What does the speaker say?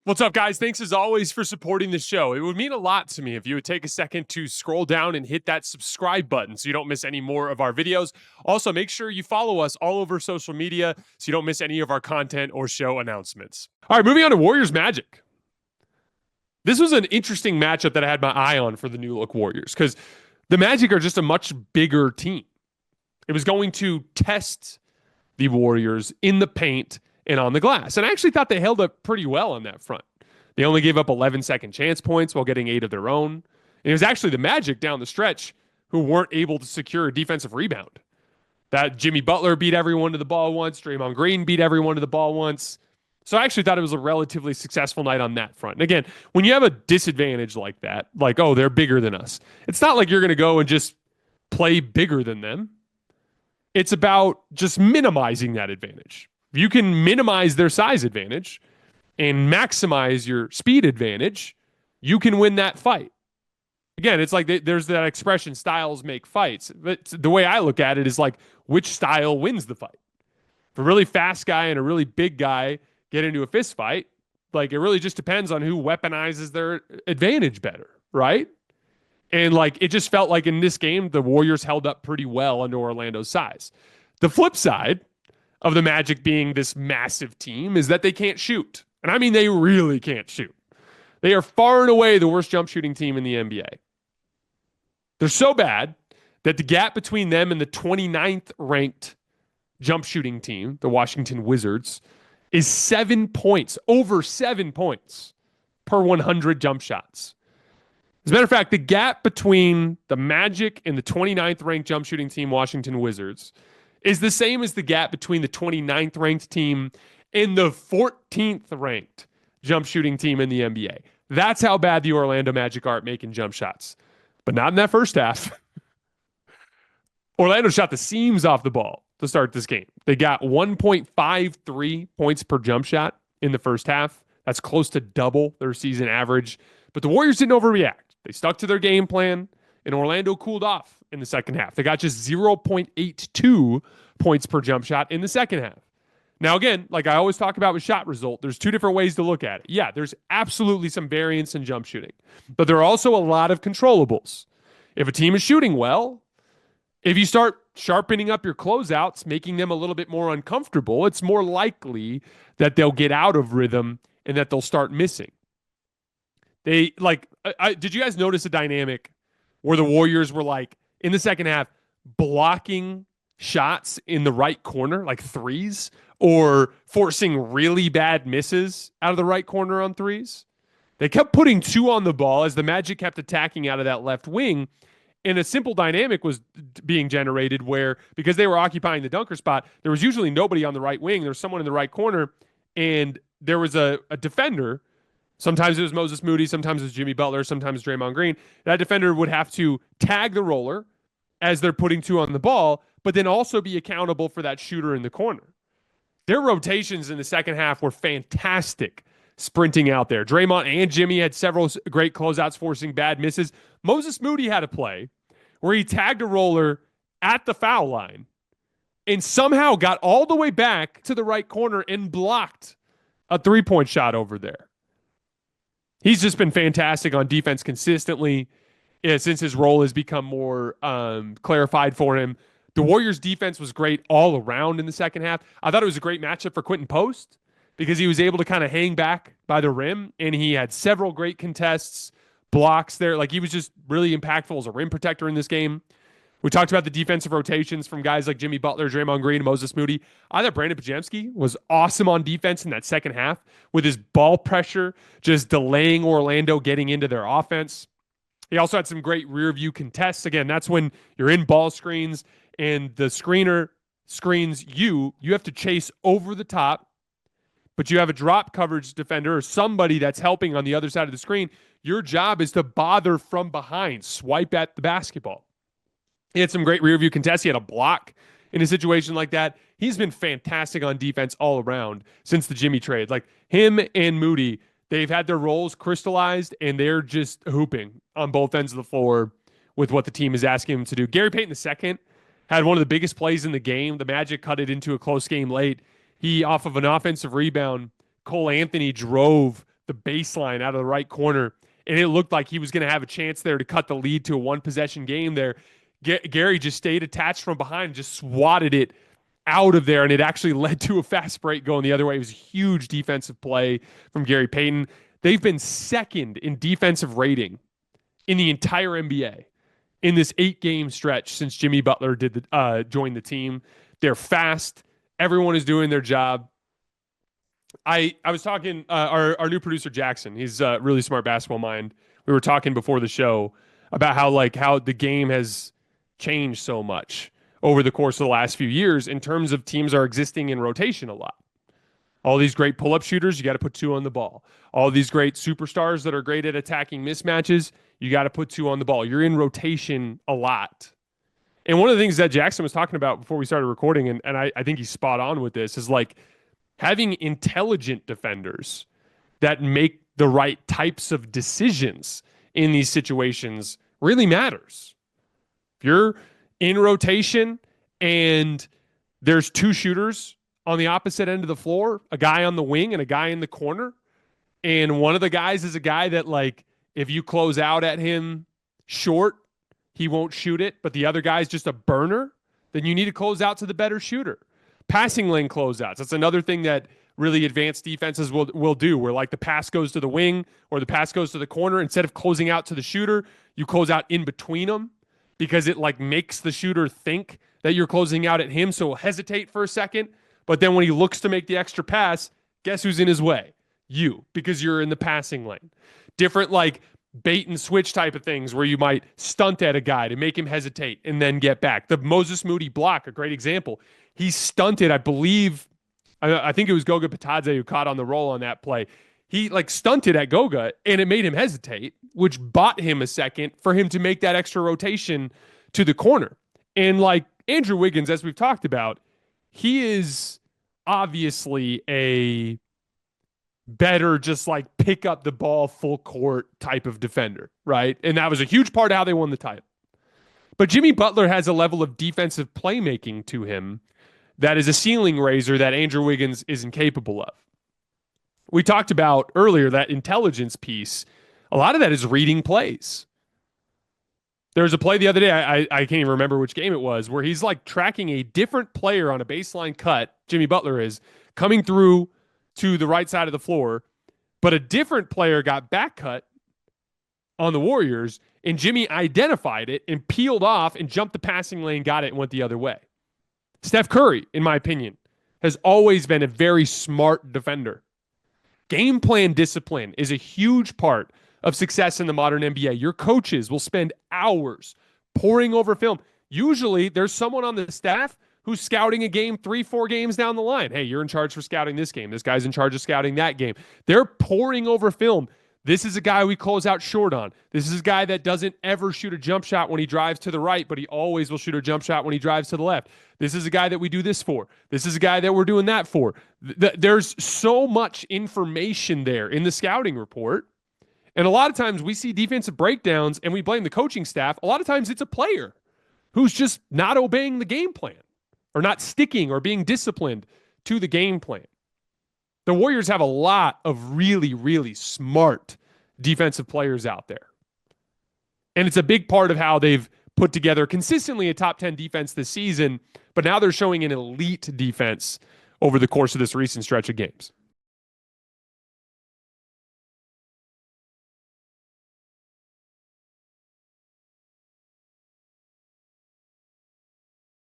What's up, guys? Thanks as always for supporting the show. It would mean a lot to me if you would take a second to scroll down and hit that subscribe button so you don't miss any more of our videos. Also, make sure you follow us all over social media so you don't miss any of our content or show announcements. All right, moving on to Warriors Magic. This was an interesting matchup that I had my eye on for the new look Warriors because the Magic are just a much bigger team. It was going to test the Warriors in the paint and on the glass. And I actually thought they held up pretty well on that front. They only gave up 11 second chance points while getting 8 of their own. And it was actually the Magic down the stretch who weren't able to secure a defensive rebound. That Jimmy Butler beat everyone to the ball once. Draymond Green beat everyone to the ball once. So I actually thought it was a relatively successful night on that front. And again, when you have a disadvantage like that, like, oh, they're bigger than us, it's not like you're going to go and just play bigger than them. It's about just minimizing that advantage. If you can minimize their size advantage and maximize your speed advantage, you can win that fight. Again, it's like there's that expression, styles make fights. But the way I look at it is like, which style wins the fight? If a really fast guy and a really big guy get into a fist fight, like it really just depends on who weaponizes their advantage better, right? And like it just felt like in this game, the Warriors held up pretty well under Orlando's size. The flip side of the Magic being this massive team is that they can't shoot. And I mean, they really can't shoot. They are far and away the worst jump shooting team in the NBA. They're so bad that the gap between them and the 29th ranked jump shooting team, the Washington Wizards, is 7 points, over 7 points per 100 jump shots. As a matter of fact, the gap between the Magic and the 29th ranked jump shooting team, Washington Wizards, is the same as the gap between the 29th ranked team and the 14th ranked jump shooting team in the NBA. That's how bad the Orlando Magic are at making jump shots. But not in that first half. Orlando shot the seams off the ball to start this game. They got 1.53 points per jump shot in the first half. That's close to double their season average. But the Warriors didn't overreact. They stuck to their game plan, and Orlando cooled off in the second half. They got just 0.82 points per jump shot in the second half. Now, again, like I always talk about with shot result, there's two different ways to look at it. Yeah, there's absolutely some variance in jump shooting, but there are also a lot of controllables. If a team is shooting well, if you start sharpening up your closeouts, making them a little bit more uncomfortable, it's more likely that they'll get out of rhythm and that they'll start missing. Did you guys notice a dynamic where the Warriors were like in the second half blocking shots in the right corner, like threes, or forcing really bad misses out of the right corner on threes? They kept putting 2 on the ball as the Magic kept attacking out of that left wing. And a simple dynamic was being generated where, because they were occupying the dunker spot, there was usually nobody on the right wing. There was someone in the right corner, and there was a defender. Sometimes it was Moses Moody, sometimes it was Jimmy Butler, sometimes Draymond Green. That defender would have to tag the roller as they're putting 2 on the ball, but then also be accountable for that shooter in the corner. Their rotations in the second half were fantastic sprinting out there. Draymond and Jimmy had several great closeouts forcing bad misses. Moses Moody had a play where he tagged a roller at the foul line and somehow got all the way back to the right corner and blocked a 3-point shot over there. He's just been fantastic on defense consistently since his role has become more clarified for him. The Warriors' defense was great all around in the second half. I thought it was a great matchup for Quentin Post because he was able to kind of hang back by the rim, and he had several great contests, blocks there. Like, he was just really impactful as a rim protector in this game. We talked about the defensive rotations from guys like Jimmy Butler, Draymond Green, and Moses Moody. I thought Brandon Pajemski was awesome on defense in that second half with his ball pressure, just delaying Orlando getting into their offense. He also had some great rear view contests. Again, that's when you're in ball screens and the screener screens you have to chase over the top, but you have a drop coverage defender or somebody that's helping on the other side of the screen. Your job is to bother from behind, swipe at the basketball. He had some great rear view contests. He had a block in a situation like that. He's been fantastic on defense all around since the Jimmy trade. Like, him and Moody, they've had their roles crystallized, and they're just hooping on both ends of the floor with what the team is asking him to do. Gary Payton II had one of the biggest plays in the game. The Magic cut it into a close game late. He, off of an offensive rebound, Cole Anthony drove the baseline out of the right corner, and it looked like he was going to have a chance there to cut the lead to a one-possession game there. Gary just stayed attached from behind, just swatted it out of there, and it actually led to a fast break going the other way. It was a huge defensive play from Gary Payton. They've been second in defensive rating in the entire NBA in this 8-game stretch since Jimmy Butler joined the team. They're fast. Everyone is doing their job. I was talking, our new producer, Jackson, he's a really smart basketball mind. We were talking before the show about how the game has changed so much over the course of the last few years in terms of teams are existing in rotation a lot. All these great pull-up shooters, you got to put 2 on the ball. All these great superstars that are great at attacking mismatches, you got to put 2 on the ball. You're in rotation a lot. And one of the things that Jackson was talking about before we started recording, and I think he's spot on with this, is like having intelligent defenders that make the right types of decisions in these situations really matters. If you're in rotation and there's 2 shooters on the opposite end of the floor, a guy on the wing and a guy in the corner, and one of the guys is a guy that, like, if you close out at him short, he won't shoot it, but the other guy's just a burner, then you need to close out to the better shooter. Passing lane closeouts, that's another thing that really advanced defenses will do, where like the pass goes to the wing or the pass goes to the corner. Instead of closing out to the shooter, you close out in between them, because it like makes the shooter think that you're closing out at him, so he'll hesitate for a second. But then when he looks to make the extra pass, guess who's in his way? You, because you're in the passing lane. Different like bait and switch type of things where you might stunt at a guy to make him hesitate and then get back. The Moses Moody block, a great example. He stunted, I believe, I think it was Goga Bitadze who caught on the roll on that play. He like stunted at Goga and it made him hesitate, which bought him a second for him to make that extra rotation to the corner. And like Andrew Wiggins, as we've talked about, he is obviously a better just like pick up the ball full court type of defender, right? And that was a huge part of how they won the title. But Jimmy Butler has a level of defensive playmaking to him that is a ceiling raiser that Andrew Wiggins is incapable of. We talked about earlier that intelligence piece. A lot of that is reading plays. There was a play the other day, I can't even remember which game it was, where he's like tracking a different player on a baseline cut, Jimmy Butler is, coming through to the right side of the floor, but a different player got back cut on the Warriors, and Jimmy identified it and peeled off and jumped the passing lane, got it, and went the other way. Steph Curry, in my opinion, has always been a very smart defender. Game plan discipline is a huge part of success in the modern NBA. Your coaches will spend hours poring over film. Usually, there's someone on the staff who's scouting a game 3-4 games down the line. Hey, you're in charge for scouting this game. This guy's in charge of scouting that game. They're poring over film. This is a guy we close out short on. This is a guy that doesn't ever shoot a jump shot when he drives to the right, but he always will shoot a jump shot when he drives to the left. This is a guy that we do this for. This is a guy that we're doing that for. There's so much information there in the scouting report. And a lot of times we see defensive breakdowns and we blame the coaching staff. A lot of times it's a player who's just not obeying the game plan or not sticking or being disciplined to the game plan. The Warriors have a lot of really, really smart defensive players out there. And it's a big part of how they've put together consistently a top 10 defense this season, but now they're showing an elite defense over the course of this recent stretch of games.